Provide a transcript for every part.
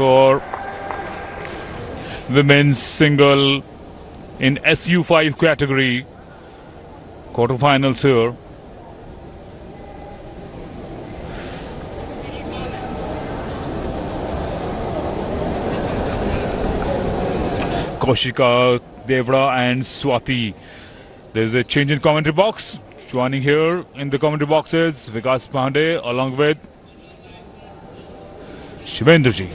for women's single in SU5 category. Quarterfinals here. Kaushika Devra and Swati. There's a change in commentary box. Joining here in the commentary box is Vikas Pandey along with Shivendra ji.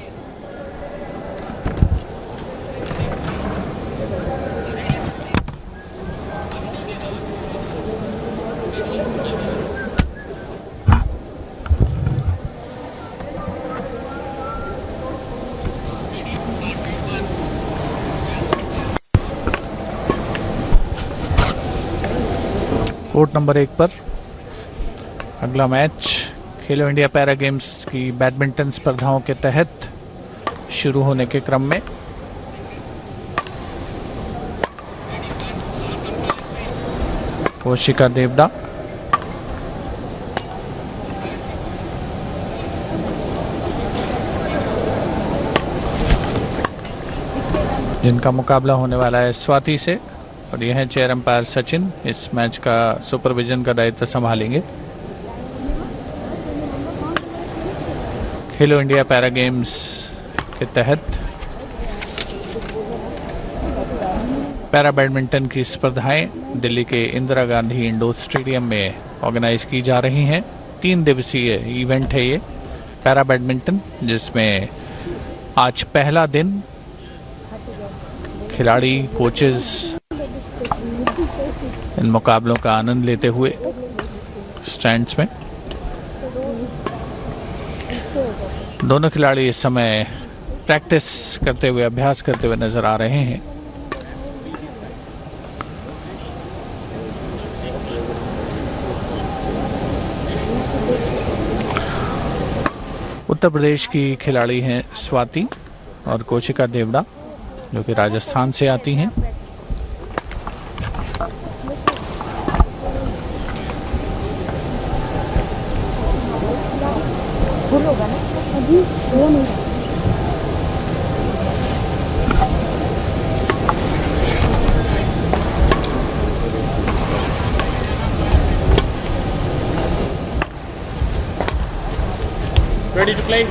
Court number 1 पर अगला match खेलो India para games की badminton स्पर्धाओं के तहत शुरू होने के क्रम में कौशिका देवड़ा जिनका मुकाबला होने वाला है स्वाति से, और यह है चेयर अंपायर सचिन। इस मैच का सुपरविजन का दायित्व संभालेंगे। खेलो इंडिया पैरा गेम्स के तहत पैरा बैडमिंटन की स्पर्धाएं दिल्ली के इंदिरा गांधी इंडोर स्टेडियम में ऑर्गेनाइज की जा रही हैं। 3 दिवसीय इवेंट है ये पैरा बैडमिंटन, जिसमें आज पहला दिन खिलाड़ी कोचेस इन मुकाबलों का आनंद लेते हुए स्टैंड्स में। दोनों खिलाड़ी इस समय प्रैक्टिस करते हुए, अभ्यास करते हुए नजर आ रहे हैं। उत्तर प्रदेश की खिलाड़ी हैं स्वाति और कौशिका देवड़ा, जो कि राजस्थान से आती हैं। Ready to play?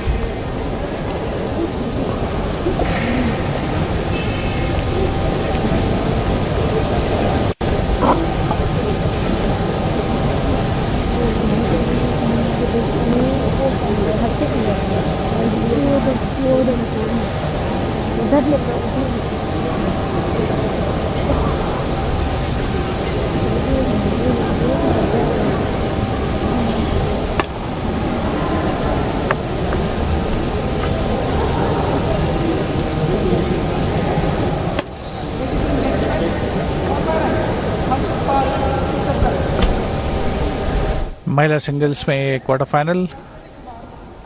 महिला सिंगल्स में क्वार्टर फाइनल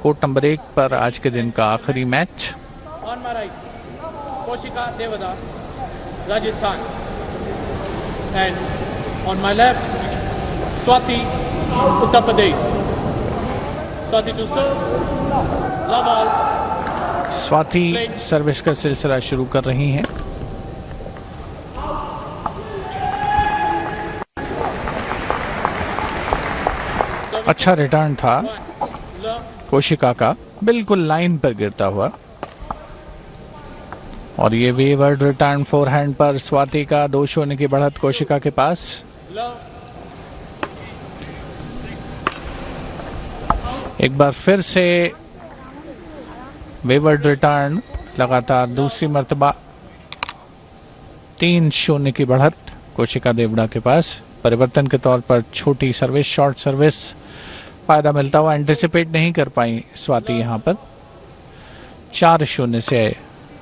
कोर्ट नंबर 1 पर आज के दिन का आखिरी match. On my right, Kaushika Devada, Rajasthan, and on my left, Swati, Uttar Pradesh. Swati to serve, love all. Swati service का सिलसिला शुरू कर रही हैं। अच्छा रिटर्न था कौशिका का, बिल्कुल लाइन पर गिरता हुआ, और ये वेवर्ड रिटर्न फोरहैंड पर स्वाति का। 2 होने की बढ़त कौशिका के पास। एक बार फिर से वेवर्ड रिटर्न, लगातार दूसरी मर्तबा 3-0 की बढ़त कौशिका देवड़ा के पास। परिवर्तन के तौर पर छोटी सर्विस, शॉर्ट सर्विस फायदा मिलता हुआ एंटिसिपेट नहीं कर पाई स्वाति। यहां पर 4-0 से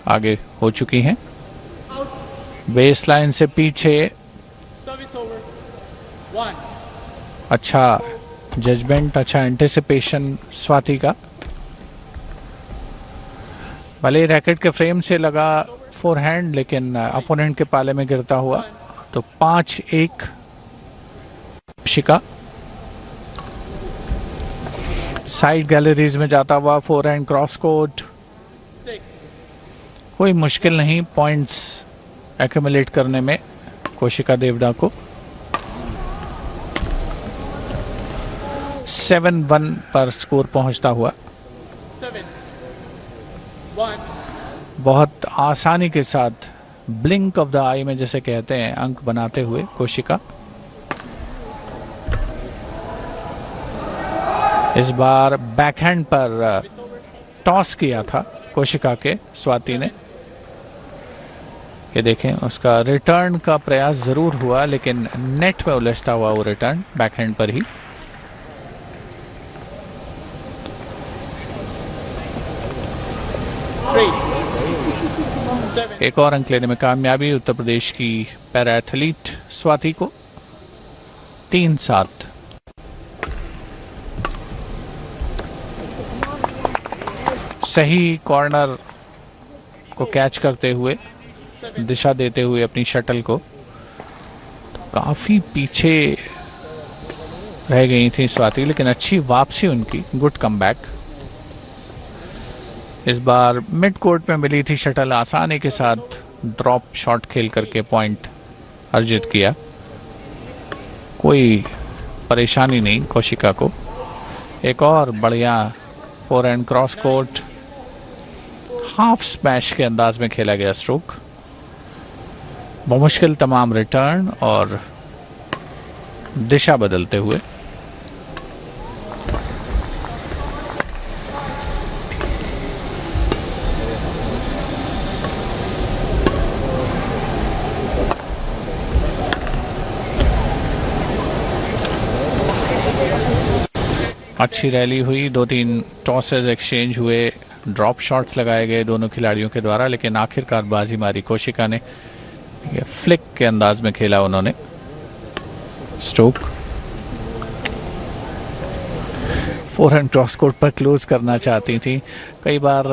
आगे हो चुकी हैं। बेस लाइन से पीछे अच्छा जजमेंट, अच्छा एंटिसिपेशन स्वाति का। भले रैकेट के फ्रेम से लगा फोरहैंड, लेकिन अपोनेंट के पाले में गिरता हुआ। तो 5-1 शिका। साइड गैलरीज में जाता हुआ फोरहैंड क्रॉस कोर्ट, कोई मुश्किल नहीं पॉइंट्स एक्यूमुलेट करने में कोशिका देवड़ा को। 7-1 पर स्कोर पहुंचता हुआ 7-1 बहुत आसानी के साथ ब्लिंक ऑफ द आई में जैसे कहते हैं अंक बनाते हुए कोशिका। इस बार बैकहैंड पर टॉस किया था कोशिका के स्वाति ने। ये देखें उसका रिटर्न का प्रयास जरूर हुआ लेकिन नेट में उलझता हुआ वो रिटर्न बैकहैंड पर ही। एक और अंक लेने में कामयाबी उत्तर प्रदेश की पैरा एथलीट स्वाति को। 3-7। सही कॉर्नर को कैच करते हुए दिशा देते हुए अपनी शटल को, तो काफी पीछे रह गई थी स्वाति लेकिन अच्छी वापसी उनकी, गुड कमबैक। इस बार मिड कोर्ट में मिली थी शटल, आसानी के साथ ड्रॉप शॉट खेल करके पॉइंट अर्जित किया। कोई परेशानी नहीं कोशिका को। एक और बढ़िया forehand cross court half smash के अंदाज में खेला गया स्ट्रोक। मुश्किल तमाम रिटर्न और दिशा बदलते हुए। अच्छी रैली हुई, 2-3 टॉसेस एक्सचेंज हुए, ड्रॉप शॉट्स लगाए गए दोनों खिलाड़ियों के द्वारा, लेकिन आखिरकार बाजी मारी कोशिका ने। ये फ्लिक के अंदाज में खेला उन्होंने स्ट्रोक। फोरहैंड क्रॉस कोर्ट पर क्लोज करना चाहती थी। कई बार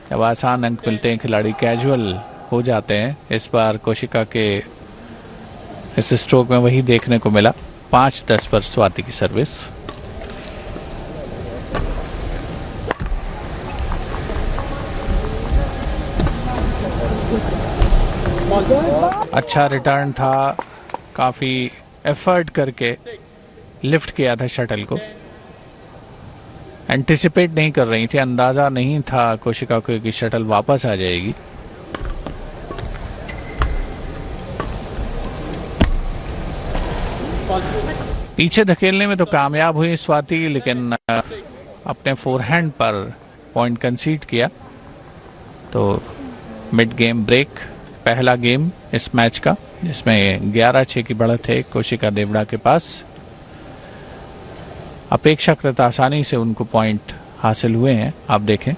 जब आसान अंक मिलते हैं खिलाड़ी कैजुअल हो जाते हैं। इस बार कोशिका के इस स्ट्रोक में वही देखने को मिला। 5-10 पर स्वाति की सर्विस। अच्छा रिटर्न था, काफी एफर्ट करके लिफ्ट किया था शटल को। एंटिसिपेट नहीं कर रही थी, अंदाजा नहीं था कोशिका को कि शटल वापस आ जाएगी। पीछे धकेलने में तो कामयाब हुई स्वाति, लेकिन अपने फोरहैंड पर पॉइंट कंसीड किया। तो मिड गेम ब्रेक, पहला गेम इस मैच का, जिसमें 11-6 की बढ़त है कोशिका देवड़ा के पास। अपेक्षाकृत आसानी से उनको पॉइंट हासिल हुए हैं। आप देखें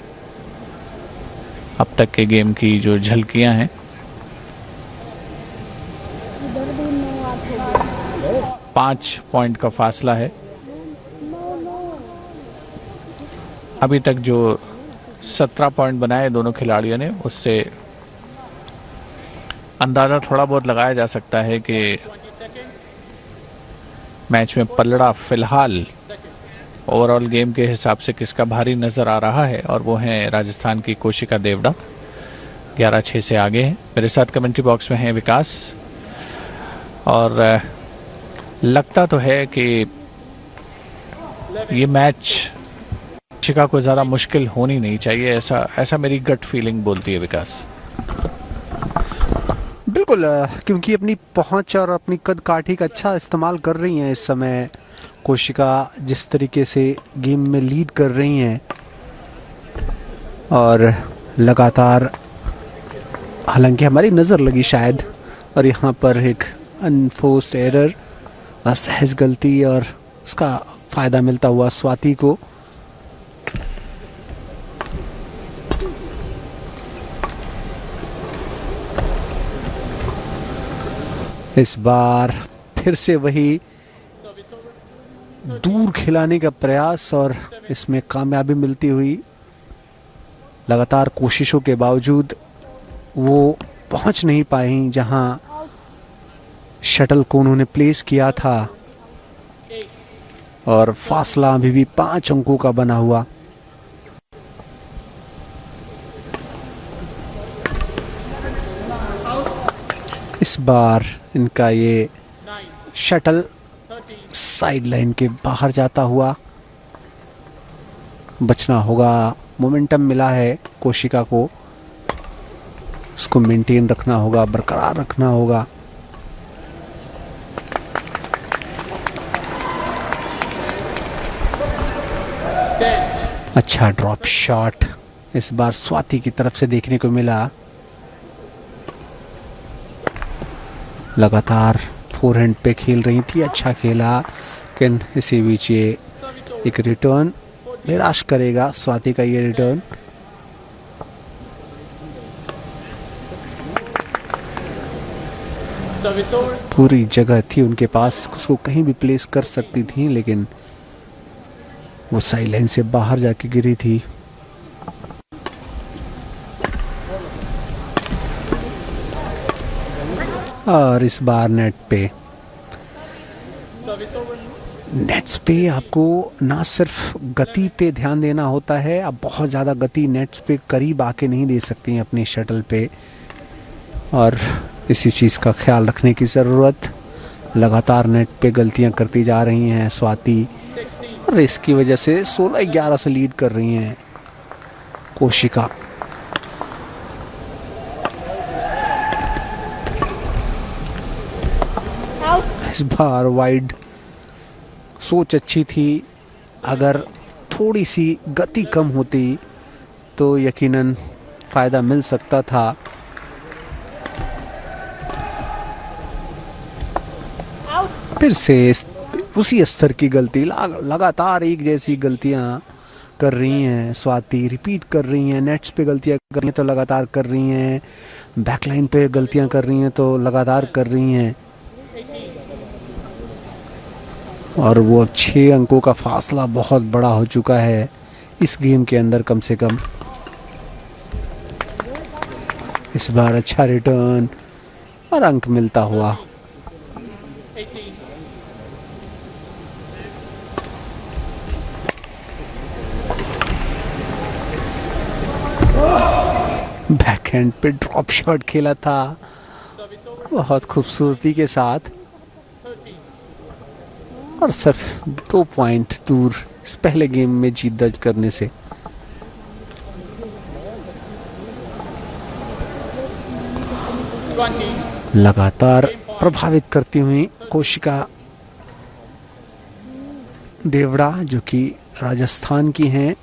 अब तक के गेम की जो झलकियां हैं। पांच पॉइंट का फासला है। अभी तक जो 17 पॉइंट बनाए दोनों खिलाड़ियों ने, उससे अंदाजा थोड़ा बहुत लगाया जा सकता है कि मैच में पलड़ा फिलहाल ओवरऑल गेम के हिसाब से किसका भारी नजर आ रहा है, और वो है राजस्थान की कोशिका देवड़ा। 11-6 से आगे है। मेरे साथ कमेंट्री बॉक्स में है विकास, और लगता तो है कि ये मैच कोशिका को ज्यादा मुश्किल होनी नहीं चाहिए, ऐसा मेरी गट फीलिंग बोलती है विकास। बिल्कुल, क्योंकि अपनी पहुंच और अपनी कद काठी का अच्छा इस्तेमाल कर रही हैं इस समय कोशिका। जिस तरीके से गेम में लीड कर रही हैं और लगातार, हालांकि हमारी नज़र लगी शायद, और यहाँ पर एक अनफोर्स्ड एरर, असहज गलती, और उसका फायदा मिलता हुआ स्वाति को। इस बार फिर से वही दूर खिलाने का प्रयास, और इसमें कामयाबी मिलती हुई। लगातार कोशिशों के बावजूद वो पहुंच नहीं पाई जहां शटल को उन्होंने प्लेस किया था, और फासला अभी भी 5 अंकों का बना हुआ। इस बार इनका ये 9, शटल 13, साइड लाइन के बाहर जाता हुआ बचना होगा। मोमेंटम मिला है कोशिका को, उसको मेंटेन रखना होगा, बरकरार रखना होगा। 10, अच्छा ड्रॉप शॉट इस बार स्वाति की तरफ से देखने को मिला। लगातार फोरहैंड पे खेल रही थी, अच्छा खेला, लेकिन इसी बीच ये एक रिटर्न निराश करेगा स्वाति का ये रिटर्न। service over, पूरी जगह थी उनके पास, उसको कहीं भी प्लेस कर सकती थी, लेकिन वो साइड लाइन से बाहर जाके गिरी थी। और इस बार नेट पे, service over, नेट्स पे आपको ना सिर्फ गति पे ध्यान देना होता है, आप बहुत ज़्यादा गति नेट्स पे करीब आके नहीं दे सकती हैं अपनी शटल पे, और इसी चीज़ का ख्याल रखने की ज़रूरत। लगातार नेट पे गलतियां करती जा रही हैं स्वाति, 16, और इसकी वजह से 16-11 से लीड कर रही हैं कोशिका। इस बार वाइड सोच अच्छी थी, अगर थोड़ी सी गति कम होती तो यकीनन फायदा मिल सकता था। फिर से उसी स्तर की गलती, लगातार एक जैसी गलतियां कर रही हैं स्वाति, रिपीट कर रही हैं। नेट्स पे गलतियां कर रही हैं तो लगातार कर रही हैं, बैकलाइन पे गलतियां कर रही हैं तो लगातार कर रही हैं, और वो 6 अंकों का फासला बहुत बड़ा हो चुका है इस गेम के अंदर कम से कम। इस बार अच्छा रिटर्न और अंक मिलता हुआ। 18, बैकहैंड पे ड्रॉप शॉट खेला था service over, बहुत खूबसूरती के साथ, 13, और सिर्फ 2 पॉइंट दूर इस पहले गेम में जीत दर्ज करने से। 20, लगातार प्रभावित करती हुई कोशिका देवड़ा, जो कि राजस्थान की हैं,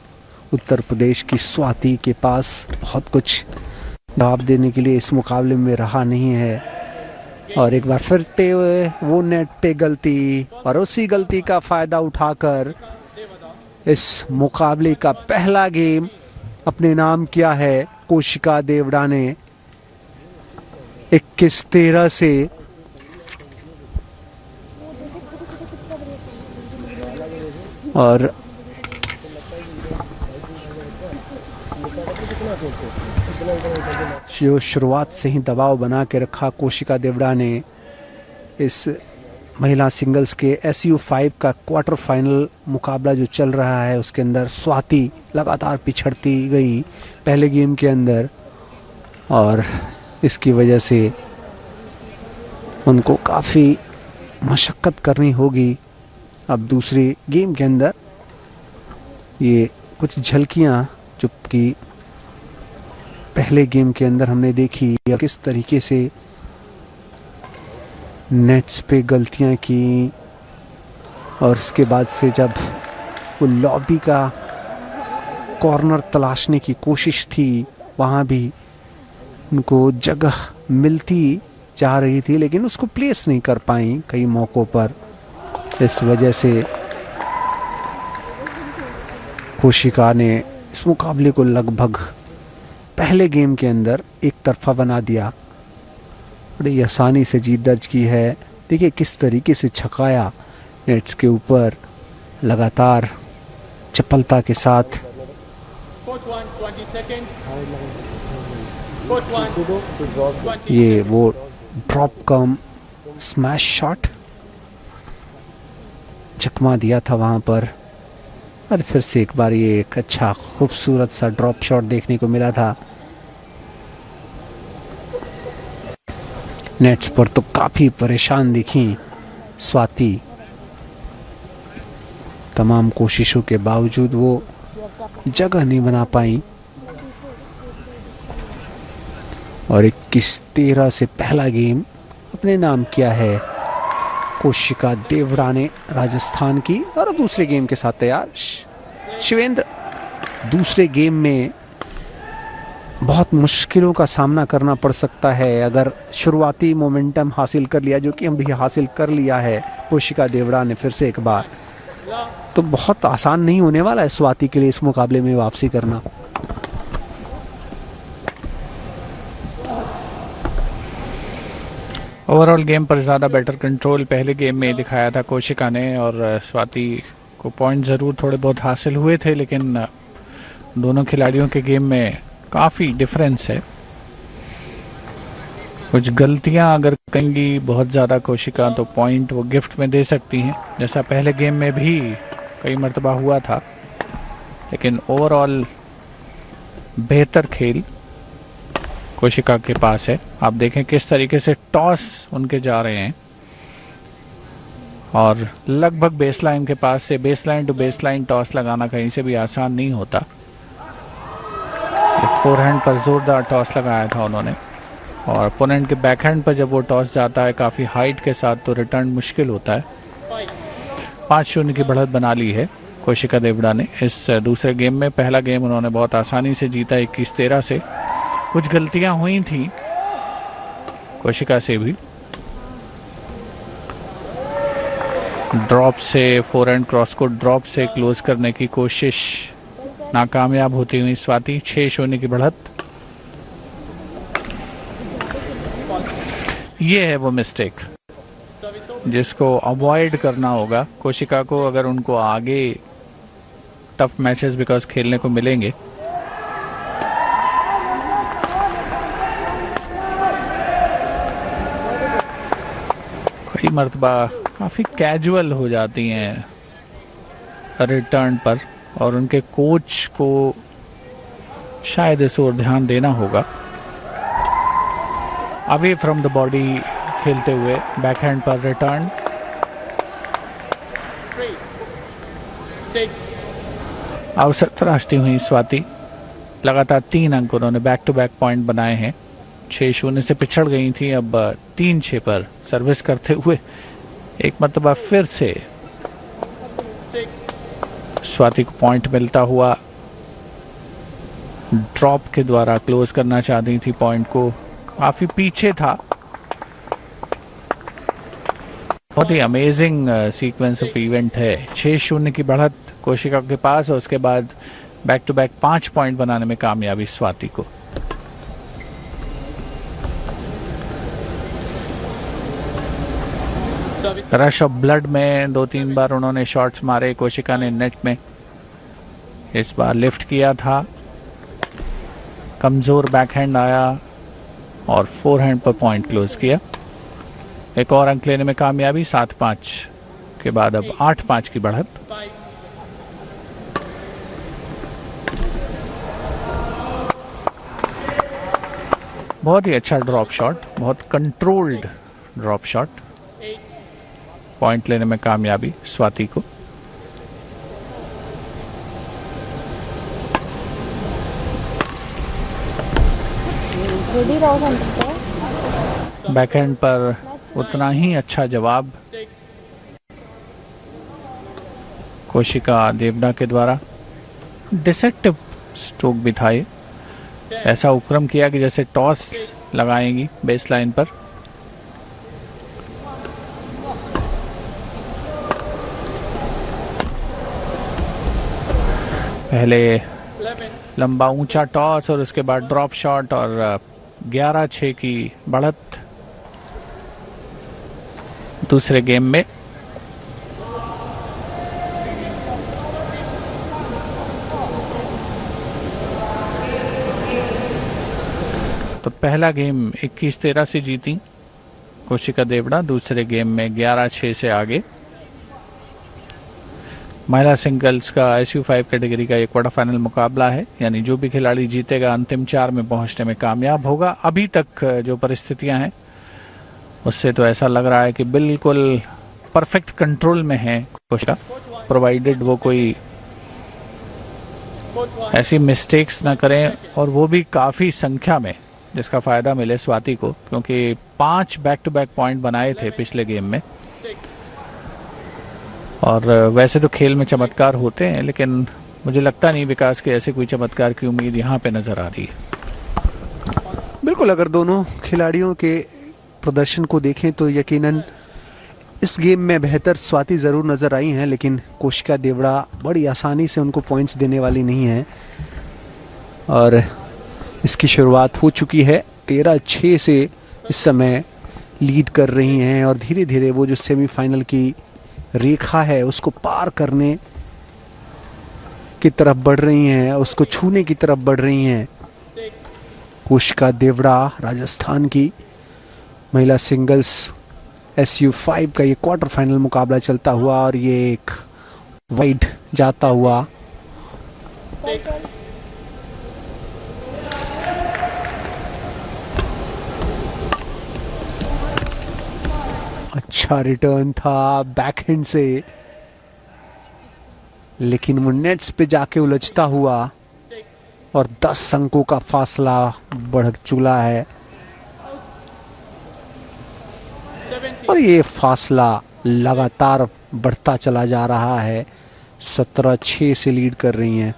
उत्तर प्रदेश की स्वाति के पास बहुत कुछ जवाब देने के लिए इस मुकाबले में रहा नहीं है, और एक बार फिर पे वो नेट पे गलती, और उसी गलती का फायदा उठाकर इस मुकाबले का पहला गेम अपने नाम किया है कोशिका देवड़ा ने। 21-13 से और जो शुरुआत से ही दबाव बना के रखा कोशिका देवड़ा ने इस महिला सिंगल्स के SU5 का क्वार्टर फाइनल मुकाबला जो चल रहा है उसके अंदर स्वाति लगातार पिछड़ती गई पहले गेम के अंदर, और इसकी वजह से उनको काफ़ी मशक्क़त करनी होगी अब दूसरे गेम के अंदर। ये कुछ झलकियां जो कि पहले गेम के अंदर हमने देखी, या किस तरीके से नेट्स पे गलतियां की, और इसके बाद से जब वो लॉबी का कॉर्नर तलाशने की कोशिश थी वहाँ भी उनको जगह मिलती जा रही थी, लेकिन उसको प्लेस नहीं कर पाई कई मौक़ों पर। इस वजह से कोशिका ने इस मुकाबले को लगभग पहले गेम के अंदर एक तरफा बना दिया, बड़ी आसानी से जीत दर्ज की है। देखिए किस तरीके से छकाया नेट्स के ऊपर, लगातार चपलता के साथ। court 1, 20 seconds, court 1, 20 ये वो ड्रॉप कम स्मैश शॉट चकमा दिया था वहां पर, और फिर से एक बार ये एक अच्छा खूबसूरत सा ड्रॉप शॉट देखने को मिला था। नेट्स पर तो काफी परेशान दिखी स्वाति। तमाम कोशिशों के बावजूद वो जगह नहीं बना पाई और 21-13 से पहला गेम अपने नाम किया है कोशिका देवड़ा ने राजस्थान की। और दूसरे गेम के साथ तैयार शिवेंद्र। दूसरे गेम में बहुत मुश्किलों का सामना करना पड़ सकता है अगर शुरुआती मोमेंटम हासिल कर लिया, जो कि हम भी हासिल कर लिया है कोशिका देवड़ा ने फिर से एक बार, तो बहुत आसान नहीं होने वाला है स्वाति के लिए इस मुकाबले में वापसी करना। ओवरऑल गेम पर ज़्यादा बेटर कंट्रोल पहले गेम में दिखाया था कोशिका ने, और स्वाति को पॉइंट ज़रूर थोड़े बहुत हासिल हुए थे, लेकिन दोनों खिलाड़ियों के गेम में काफ़ी डिफरेंस है। कुछ गलतियां अगर करेंगी बहुत ज़्यादा कोशिका तो पॉइंट वो गिफ्ट में दे सकती हैं, जैसा पहले गेम में भी कई मर्तबा हुआ था। लेकिन ओवरऑल बेहतर खेल कोशिका के पास है। आप देखें किस तरीके से टॉस उनके जा रहे हैं और लगभग बेसलाइन के पास से बेसलाइन टू बेसलाइन टॉस लगाना कहीं से भी आसान नहीं होता। फोरहैंड पर जोरदार टॉस लगाया था उन्होंने, और ओपोनेंट के बैकहैंड पर जब वो टॉस जाता है काफ़ी हाइट के साथ तो रिटर्न मुश्किल होता है। 5-0 की बढ़त बना ली है कोशिका देवड़ा ने इस दूसरे गेम में। पहला गेम उन्होंने बहुत आसानी से जीता 21-13 से। कुछ गलतियां हुई थी कोशिका से भी, ड्रॉप से फोरहैंड क्रॉस को ड्रॉप से क्लोज करने की कोशिश नाकामयाब होती हुई स्वाति। 6-0 की बढ़त। ये है वो मिस्टेक जिसको अवॉइड करना होगा कोशिका को अगर उनको आगे टफ मैचेस बिकॉज खेलने को मिलेंगे। कई मर्तबा काफी कैजुअल हो जाती हैं रिटर्न पर, और उनके कोच को शायद इस ओर ध्यान देना होगा। अवे फ्रॉम द बॉडी खेलते हुए बैकहैंड पर रिटर्न। अवसर तराशती हुई स्वाति। लगातार 3 अंक उन्होंने बैक टू बैक पॉइंट बनाए हैं। 6-0 से पिछड़ गई थी, अब 3-6 पर सर्विस करते हुए एक मरतबा फिर से स्वाति को पॉइंट मिलता हुआ ड्रॉप के द्वारा क्लोज करना चाहती थी पॉइंट को। काफी पीछे था। बहुत ही अमेजिंग सीक्वेंस ऑफ इवेंट है। 6-0 की बढ़त कोशिका के पास, और उसके बाद बैक टू बैक 5 पॉइंट बनाने में कामयाबी स्वाति को। रश ऑफ ब्लड में 2-3 बार उन्होंने शॉट्स मारे कोशिका ने नेट में। इस बार लिफ्ट किया था, कमजोर बैकहैंड आया और फोरहैंड पर पॉइंट क्लोज किया। एक और अंक लेने में कामयाबी। 7-5 के बाद अब 8-5 की बढ़त। बहुत ही अच्छा ड्रॉप शॉट, बहुत कंट्रोल्ड ड्रॉप शॉट। पॉइंट लेने में कामयाबी स्वाति को। बैकहैंड पर उतना ही अच्छा जवाब कोशिका देवड़ा के द्वारा। डिसेप्टिव स्ट्रोक भी था ये। ऐसा उपक्रम किया कि जैसे टॉस लगाएंगी बेस लाइन पर। पहले लंबा ऊंचा टॉस और उसके बाद ड्रॉप शॉट, और 11-6 की बढ़त दूसरे गेम में। तो पहला गेम 21-13 से जीती कोशिका देवड़ा, दूसरे गेम में 11-6 से आगे। महिला सिंगल्स का SU5 कैटेगरी का एक क्वार्टर फाइनल मुकाबला है, यानी जो भी खिलाड़ी जीतेगा अंतिम 4 में पहुंचने में कामयाब होगा। अभी तक जो परिस्थितियां हैं उससे तो ऐसा लग रहा है कि बिल्कुल परफेक्ट कंट्रोल में है कोशिका, प्रोवाइडेड वो कोई ऐसी मिस्टेक्स ना करें, और वो भी काफी संख्या में, जिसका फायदा मिले स्वाति को, क्योंकि 5 बैक टू बैक पॉइंट बनाए थे पिछले गेम में। और वैसे तो खेल में चमत्कार होते हैं, लेकिन मुझे लगता नहीं विकास के ऐसे कोई चमत्कार की उम्मीद यहाँ पे नजर आ रही है। बिल्कुल, अगर दोनों खिलाड़ियों के प्रदर्शन को देखें तो यकीनन इस गेम में बेहतर स्वाति जरूर नजर आई हैं, लेकिन कोशिका देवड़ा बड़ी आसानी से उनको पॉइंट्स देने वाली नहीं है। और इसकी शुरुआत हो चुकी है, 13-6 से इस समय लीड कर रही हैं, और धीरे धीरे वो जो सेमीफाइनल की रेखा है उसको पार करने की तरफ बढ़ रही हैं, उसको छूने की तरफ बढ़ रही हैं। कोशिका देवड़ा राजस्थान की महिला सिंगल्स SU5 का ये क्वार्टर फाइनल मुकाबला चलता हुआ, और ये एक वाइड जाता हुआ अच्छा रिटर्न था बैकहैंड से, लेकिन वो नेट्स पे जाके उलझता हुआ, और 10 अंकों का फासला बढ़ चुका है। और ये फासला लगातार बढ़ता चला जा रहा है, 17-6 से लीड कर रही हैं।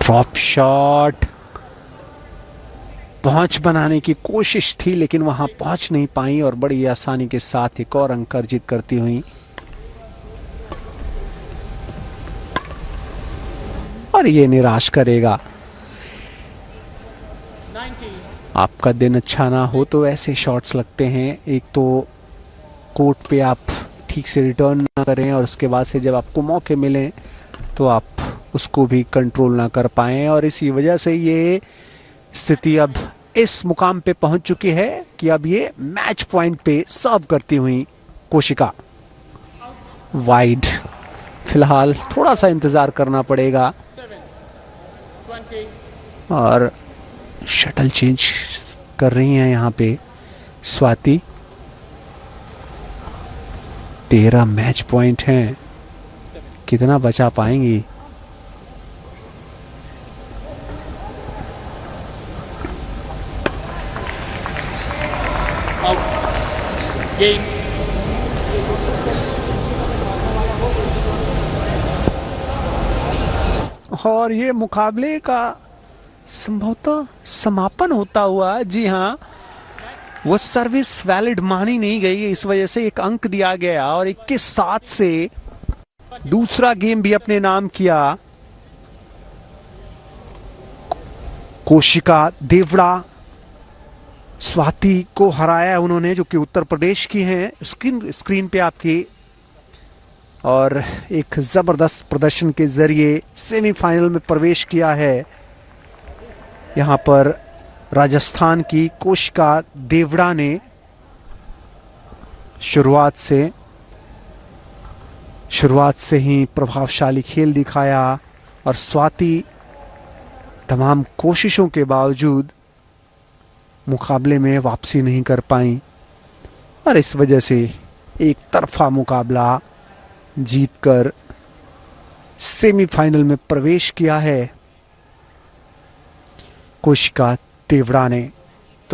ड्रॉप शॉट, पहुंच बनाने की कोशिश थी, लेकिन वहां पहुंच नहीं पाई, और बड़ी आसानी के साथ एक और अंक अर्जित करती हुई। और ये निराश करेगा। आपका दिन अच्छा ना हो तो ऐसे शॉट्स लगते हैं, एक तो कोर्ट पे आप ठीक से रिटर्न ना करें, और उसके बाद से जब आपको मौके मिले तो आप उसको भी कंट्रोल ना कर पाएं, और इसी वजह से ये स्थिति अब इस मुकाम पे पहुंच चुकी है कि अब ये मैच पॉइंट पे सर्व करती हुई कोशिका वाइड। फिलहाल थोड़ा सा इंतजार करना पड़ेगा, और शटल चेंज कर रही हैं यहाँ पे स्वाति। 13 मैच पॉइंट हैं, कितना बचा पाएंगी? और ये मुकाबले का संभवतः समापन होता हुआ, जी हाँ, वो सर्विस वैलिड मानी नहीं गई, इस वजह से एक अंक दिया गया, और 21-7 से दूसरा गेम भी अपने नाम किया। कोशिका देवड़ा स्वाति को हराया उन्होंने, जो कि उत्तर प्रदेश की हैं, स्क्रीन पे आपकी, और एक जबरदस्त प्रदर्शन के जरिए सेमीफाइनल में प्रवेश किया है। यहां पर राजस्थान की कोशिका देवड़ा ने शुरुआत से ही प्रभावशाली खेल दिखाया, और स्वाति तमाम कोशिशों के बावजूद मुकाबले में वापसी नहीं कर पाई, और इस वजह से एक तरफा मुकाबला जीतकर सेमीफाइनल में प्रवेश किया है कोशिका देवड़ा ने।